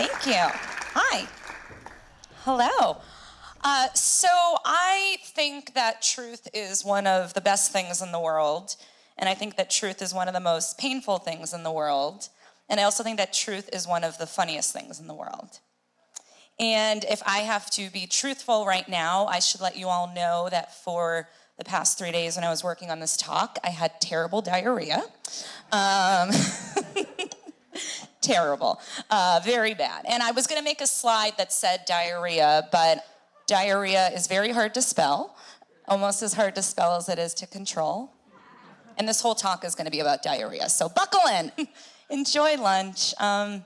Thank you. Hi. Hello. So I think that truth is one of the best things in the world, and I think that truth is one of the most painful things in the world, and I also think that truth is one of the funniest things in the world. And if I have to be truthful right now, I should let you all know that for the past 3 days when I was working on this talk, I had terrible diarrhea. Terrible, very bad. And I was gonna make a slide that said diarrhea, but diarrhea is very hard to spell, almost as hard to spell as it is to control. And this whole talk is gonna be about diarrhea, so buckle in, enjoy lunch. Can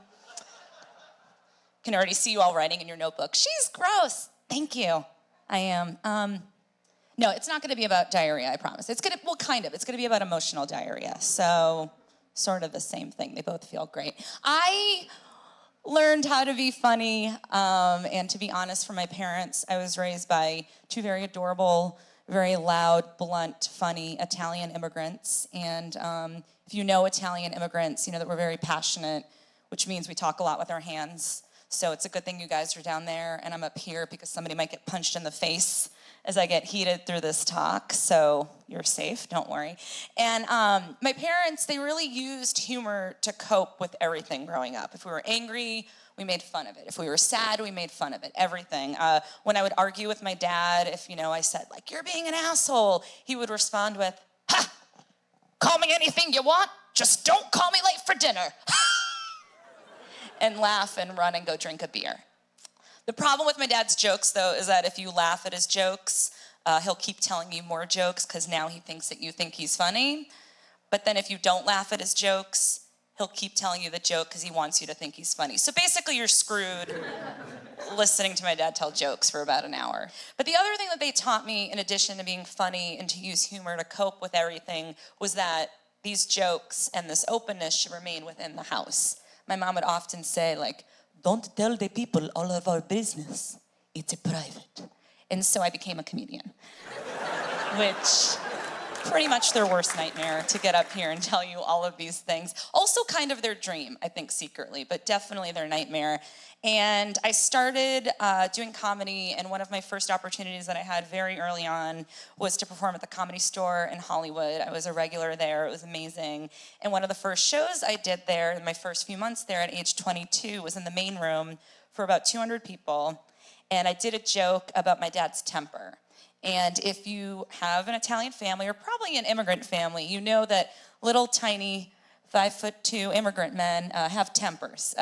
already see you all writing in your notebook, she's gross, thank you, I am. No, it's not gonna be about diarrhea, I promise. It's gonna, well, kind of, it's gonna be about emotional diarrhea, so sort of the same thing, they both feel great. I learned how to be funny, and to be honest, from my parents. I was raised by two very adorable, very loud, blunt, funny Italian immigrants, and if you know Italian immigrants, you know that we're very passionate, which means we talk a lot with our hands. So it's a good thing you guys are down there and I'm up here because somebody might get punched in the face as I get heated through this talk, so you're safe, don't worry. And my parents, they really used humor to cope with everything growing up. If we were angry, we made fun of it. If we were sad, we made fun of it, everything. When I would argue with my dad, if I said, like, you're being an asshole, he would respond with, ha, call me anything you want, just don't call me late for dinner. And laugh and run and go drink a beer. The problem with my dad's jokes, though, is that if you laugh at his jokes, he'll keep telling you more jokes because now he thinks that you think he's funny. But then if you don't laugh at his jokes, he'll keep telling you the joke because he wants you to think he's funny. So basically, you're screwed listening to my dad tell jokes for about an hour. But the other thing that they taught me, in addition to being funny and to use humor to cope with everything, was that these jokes and this openness should remain within the house. My mom would often say, like, don't tell the people all of our business. It's a private. And so I became a comedian, which pretty much their worst nightmare, to get up here and tell you all of these things. Also kind of their dream, I think, secretly, but definitely their nightmare. And I started doing comedy, and one of my first opportunities that I had very early on was to perform at the Comedy Store in Hollywood. I was a regular there, it was amazing. And one of the first shows I did there, in my first few months there at age 22, was in the main room for about 200 people. And I did a joke about my dad's temper. And if you have an Italian family, or probably an immigrant family, you know that little tiny 5'2" immigrant men have tempers,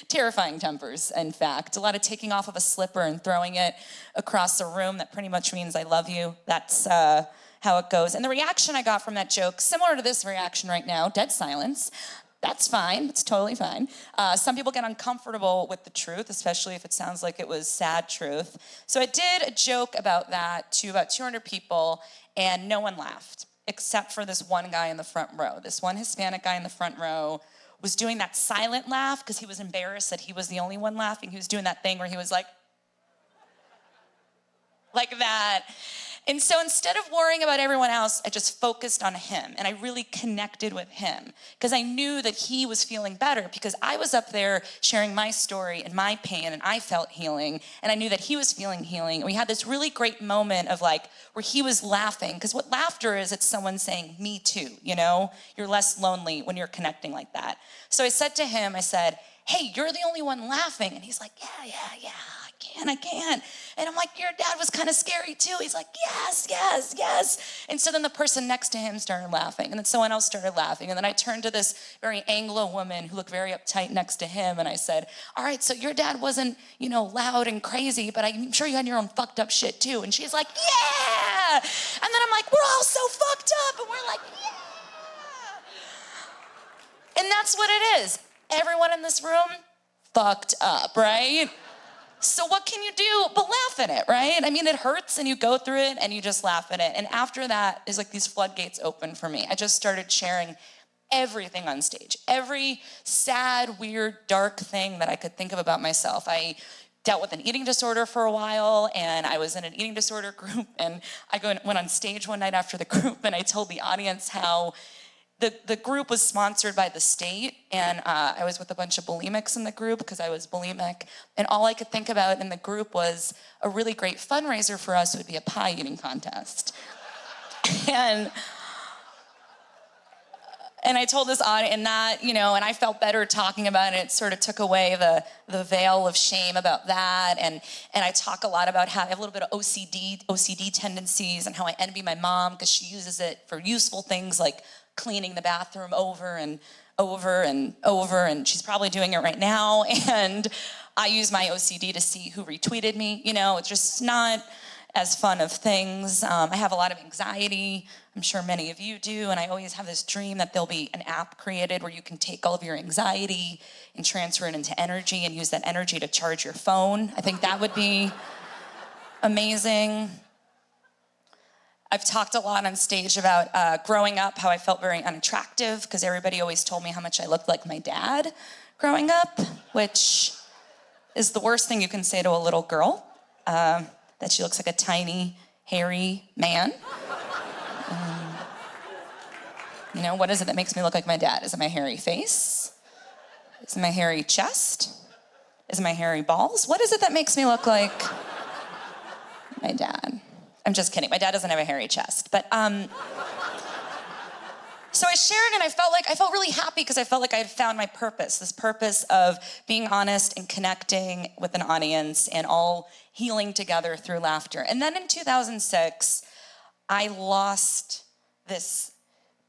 terrifying tempers, in fact. A lot of taking off of a slipper and throwing it across a room that pretty much means I love you. That's how it goes. And the reaction I got from that joke, similar to this reaction right now, dead silence. That's fine, it's totally fine. Some people get uncomfortable with the truth, especially if it sounds like it was sad truth. So I did a joke about that to about 200 people, and no one laughed, except for this one guy in the front row. This one Hispanic guy in the front row was doing that silent laugh because he was embarrassed that he was the only one laughing. He was doing that thing where he was like that. And so instead of worrying about everyone else, I just focused on him, and I really connected with him because I knew that he was feeling better because I was up there sharing my story and my pain, and I felt healing, and I knew that he was feeling healing. And we had this really great moment of like where he was laughing, because what laughter is, it's someone saying, me too, You're less lonely when you're connecting like that. So I said to him, I said, hey, you're the only one laughing. And he's like, yeah, I can. And I'm like, your dad was kind of scary too. He's like, yes. And so then the person next to him started laughing, and then someone else started laughing. And then I turned to this very Anglo woman who looked very uptight next to him, and I said, all right, so your dad wasn't, loud and crazy, but I'm sure you had your own fucked up shit too. And she's like, yeah. And then I'm like, we're all so fucked up. And we're like, yeah. And that's what it is. Everyone in this room, fucked up, right? So what can you do but laugh at it, right? I mean, it hurts and you go through it and you just laugh at it. And after that is like these floodgates open for me. I just started sharing everything on stage. Every sad, weird, dark thing that I could think of about myself. I dealt with an eating disorder for a while, and I was in an eating disorder group, and I went on stage one night after the group, and I told the audience how the group was sponsored by the state, and I was with a bunch of bulimics in the group because I was bulimic, and all I could think about in the group was a really great fundraiser for us would be a pie eating contest. And I told this audience, and that, and I felt better talking about it. It sort of took away the veil of shame about that. And I talk a lot about how I have a little bit of OCD tendencies and how I envy my mom because she uses it for useful things like cleaning the bathroom over and over and over, and she's probably doing it right now. And I use my OCD to see who retweeted me. It's just not as fun of things. I have a lot of anxiety. I'm sure many of you do, and I always have this dream that there'll be an app created where you can take all of your anxiety and transfer it into energy and use that energy to charge your phone. I think that would be amazing. I've talked a lot on stage about growing up, how I felt very unattractive because everybody always told me how much I looked like my dad growing up, which is the worst thing you can say to a little girl, that she looks like a tiny, hairy man. What is it that makes me look like my dad? Is it my hairy face? Is it my hairy chest? Is it my hairy balls? What is it that makes me look like my dad? I'm just kidding. My dad doesn't have a hairy chest. But so I shared, and I felt really happy because I felt like I had found my purpose, this purpose of being honest and connecting with an audience and all healing together through laughter. And then in 2006, I lost this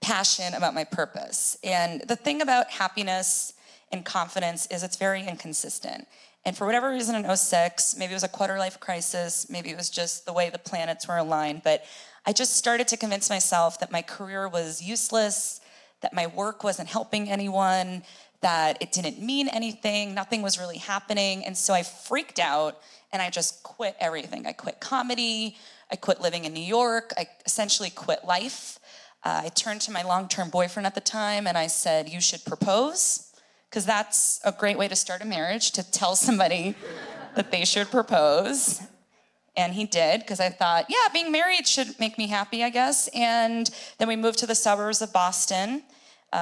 passion about my purpose. And the thing about happiness and confidence is it's very inconsistent. And for whatever reason in 2006, maybe it was a quarter-life crisis, maybe it was just the way the planets were aligned, but I just started to convince myself that my career was useless, that my work wasn't helping anyone, that it didn't mean anything, nothing was really happening. And so I freaked out and I just quit everything. I quit comedy, I quit living in New York, I essentially quit life. I turned to my long-term boyfriend at the time and I said, "You should propose," because that's a great way to start a marriage, to tell somebody that they should propose. And he did, because I thought, yeah, being married should make me happy, I guess. And then we moved to the suburbs of Boston,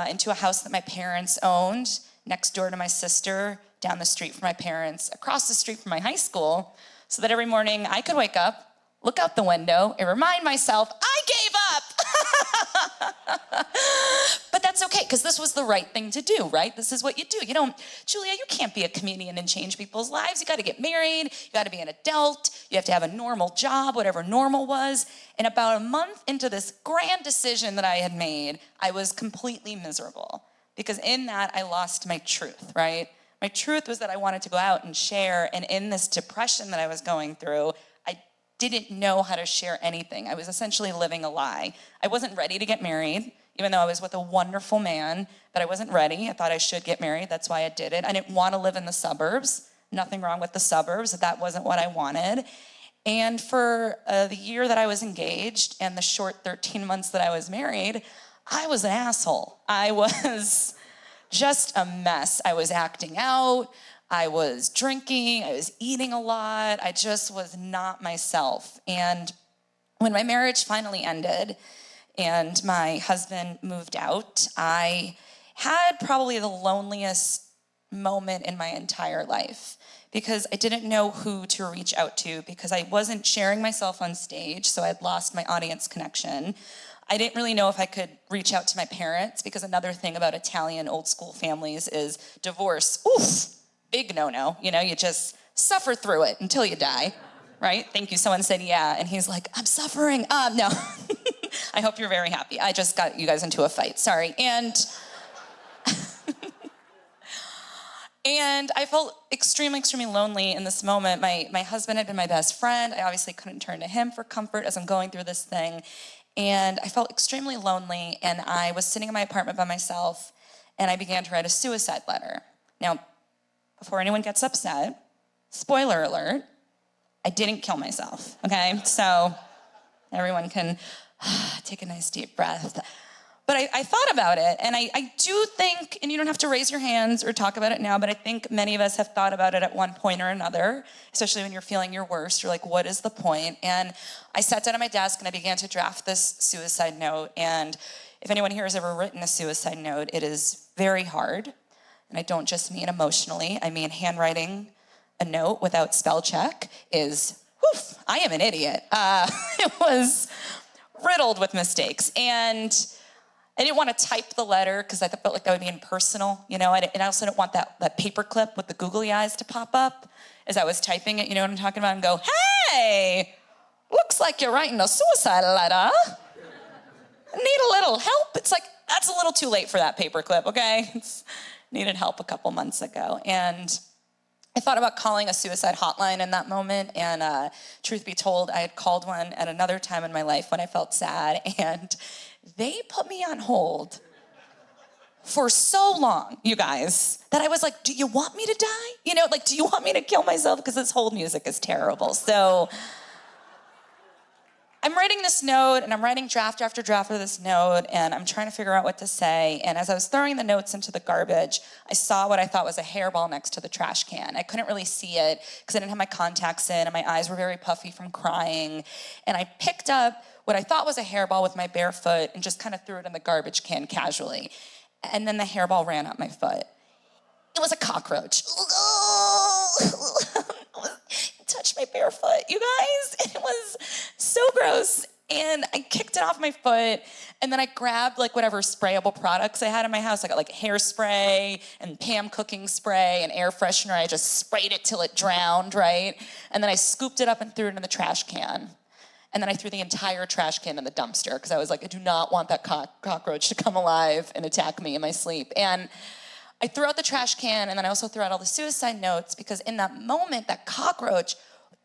into a house that my parents owned, next door to my sister, down the street from my parents, across the street from my high school, so that every morning I could wake up, look out the window, and remind myself, I gave up! But that's okay, because this was the right thing to do, right? This is what you do. Giulia, you can't be a comedian and change people's lives. You got to get married. You got to be an adult. You have to have a normal job, whatever normal was. And about a month into this grand decision that I had made, I was completely miserable, because in that I lost my truth, right? My truth was that I wanted to go out and share, and in this depression that I was going through, I didn't know how to share anything. I was essentially living a lie. I wasn't ready to get married, even though I was with a wonderful man, but I wasn't ready. I thought I should get married. That's why I did it. I didn't want to live in the suburbs. Nothing wrong with the suburbs. That wasn't what I wanted. And for the year that I was engaged and the short 13 months that I was married, I was an asshole. I was just a mess. I was acting out. I was drinking. I was eating a lot. I just was not myself. And when my marriage finally ended and my husband moved out, I had probably the loneliest moment in my entire life, because I didn't know who to reach out to, because I wasn't sharing myself on stage, so I had lost my audience connection. I didn't really know if I could reach out to my parents, because another thing about Italian old school families is divorce. Oof, big no-no. You just suffer through it until you die, right? Thank you, someone said yeah, and he's like, I'm suffering. No. I hope you're very happy. I just got you guys into a fight, sorry. And I felt extremely, extremely lonely in this moment. My husband had been my best friend. I obviously couldn't turn to him for comfort as I'm going through this thing. And I felt extremely lonely, and I was sitting in my apartment by myself, and I began to write a suicide letter. Now, before anyone gets upset, spoiler alert, I didn't kill myself, okay? So everyone can take a nice deep breath. But I thought about it, and I do think, and you don't have to raise your hands or talk about it now, but I think many of us have thought about it at one point or another, especially when you're feeling your worst. You're like, what is the point? And I sat down at my desk, and I began to draft this suicide note, and if anyone here has ever written a suicide note, it is very hard. And I don't just mean emotionally, I mean handwriting a note without spell check is, woof, I am an idiot. It was riddled with mistakes. And I didn't want to type the letter because I felt like that would be impersonal, and I also didn't want that paper clip with the googly eyes to pop up as I was typing it, you know what I'm talking about, and go, hey, looks like you're writing a suicide letter. Need a little help? It's like, that's a little too late for that paper clip, okay? Needed help a couple months ago. And I thought about calling a suicide hotline in that moment, and truth be told, I had called one at another time in my life when I felt sad, and they put me on hold for so long, you guys, that I was like, do you want me to die? Do you want me to kill myself? Because this whole music is terrible. So I'm writing this note, and I'm writing draft after draft of this note, and I'm trying to figure out what to say. And as I was throwing the notes into the garbage, I saw what I thought was a hairball next to the trash can. I couldn't really see it because I didn't have my contacts in, and my eyes were very puffy from crying. And I picked up what I thought was a hairball with my bare foot and just kind of threw it in the garbage can casually. And then the hairball ran up my foot. It was a cockroach. It touched my bare foot, you guys. It was so gross. And I kicked it off my foot, and then I grabbed whatever sprayable products I had in my house. I got hairspray and Pam cooking spray and air freshener. I just sprayed it till it drowned, right? And then I scooped it up and threw it in the trash can. And then I threw the entire trash can in the dumpster because I was like, I do not want that cockroach to come alive and attack me in my sleep. And I threw out the trash can, and then I also threw out all the suicide notes because in that moment, that cockroach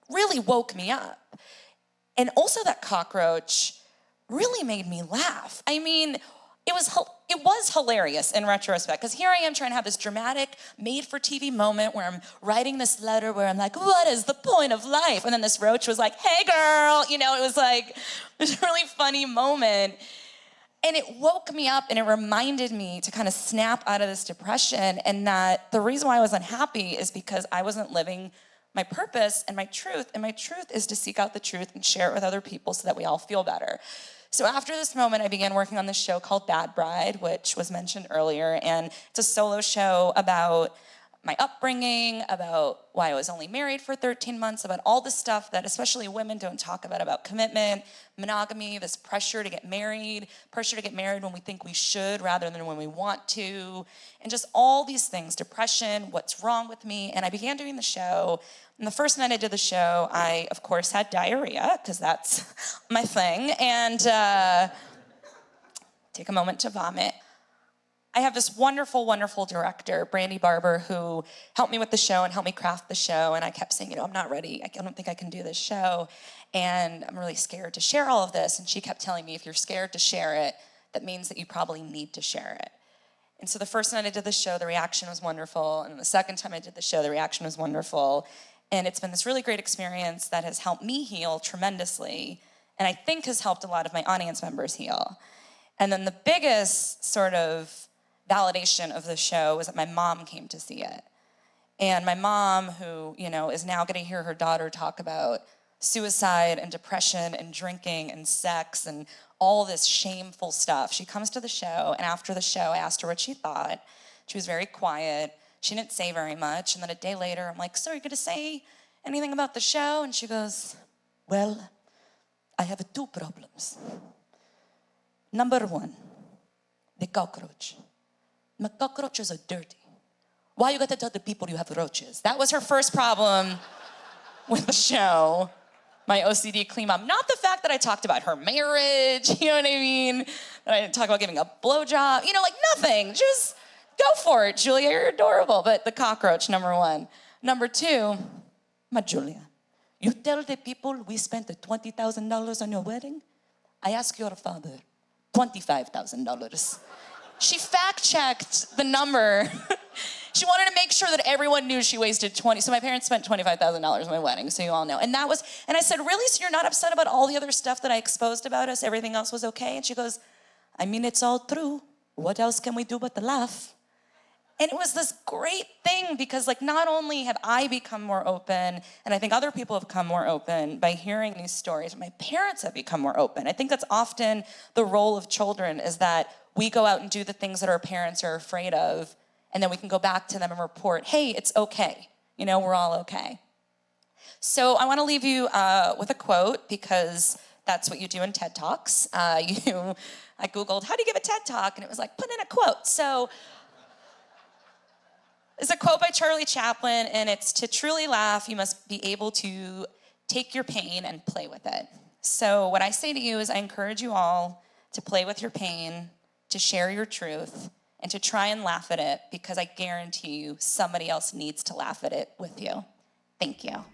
really woke me up. And also that cockroach really made me laugh. I mean, it was hilarious in retrospect, because here I am trying to have this dramatic made-for-TV moment where I'm writing this letter where I'm like, what is the point of life? And then this roach was like, hey, girl. It was like this really funny moment. And it woke me up, and it reminded me to kind of snap out of this depression, and that the reason why I was unhappy is because I wasn't living my purpose and my truth is to seek out the truth and share it with other people so that we all feel better. So after this moment, I began working on this show called Bad Bride, which was mentioned earlier, and it's a solo show about my upbringing, about why I was only married for 13 months, about all the stuff that especially women don't talk about commitment, monogamy, this pressure to get married when we think we should rather than when we want to, and just all these things, depression, what's wrong with me. And I began doing the show, and the first night I did the show, I, of course, had diarrhea, because that's my thing, and take a moment to vomit. I have this wonderful, wonderful director, Brandy Barber, who helped me with the show and helped me craft the show. And I kept saying, I'm not ready. I don't think I can do this show. And I'm really scared to share all of this. And she kept telling me, if you're scared to share it, that means that you probably need to share it. And so the first night I did the show, the reaction was wonderful. And the second time I did the show, the reaction was wonderful. And it's been this really great experience that has helped me heal tremendously, and I think has helped a lot of my audience members heal. And then the biggest sort of validation of the show was that my mom came to see it. And my mom, who, is now going to hear her daughter talk about suicide and depression and drinking and sex and all this shameful stuff, she comes to the show, and after the show, I asked her what she thought. She was very quiet. She didn't say very much. And then a day later, I'm like, so are you going to say anything about the show? And she goes, well, I have 2 problems. Number 1, the cockroach. My cockroaches are dirty. Why you got to tell the people you have roaches? That was her first problem with the show. My OCD clean mom. Not the fact that I talked about her marriage, you know what I mean? That I didn't talk about giving a blowjob, nothing. Just go for it, Giulia, you're adorable. But the cockroach, number 1. Number 2, my Giulia, you tell the people we spent $20,000 on your wedding? I ask your father, $25,000. She fact-checked the number. She wanted to make sure that everyone knew she wasted so my parents spent $25,000 on my wedding, so you all know. And I said, really? So you're not upset about all the other stuff that I exposed about us? Everything else was okay? And she goes, I mean, it's all true. What else can we do but to laugh? And it was this great thing because like not only have I become more open, and I think other people have become more open by hearing these stories, my parents have become more open. I think that's often the role of children, is that we go out and do the things that our parents are afraid of, and then we can go back to them and report, hey, it's okay. You know, we're all okay. So I want to leave you with a quote, because that's what you do in TED Talks. I Googled, how do you give a TED Talk? And it was like, put in a quote. So it's a quote by Charlie Chaplin, and it's, to truly laugh, you must be able to take your pain and play with it. So what I say to you is I encourage you all to play with your pain, to share your truth, and to try and laugh at it, because I guarantee you somebody else needs to laugh at it with you. Thank you.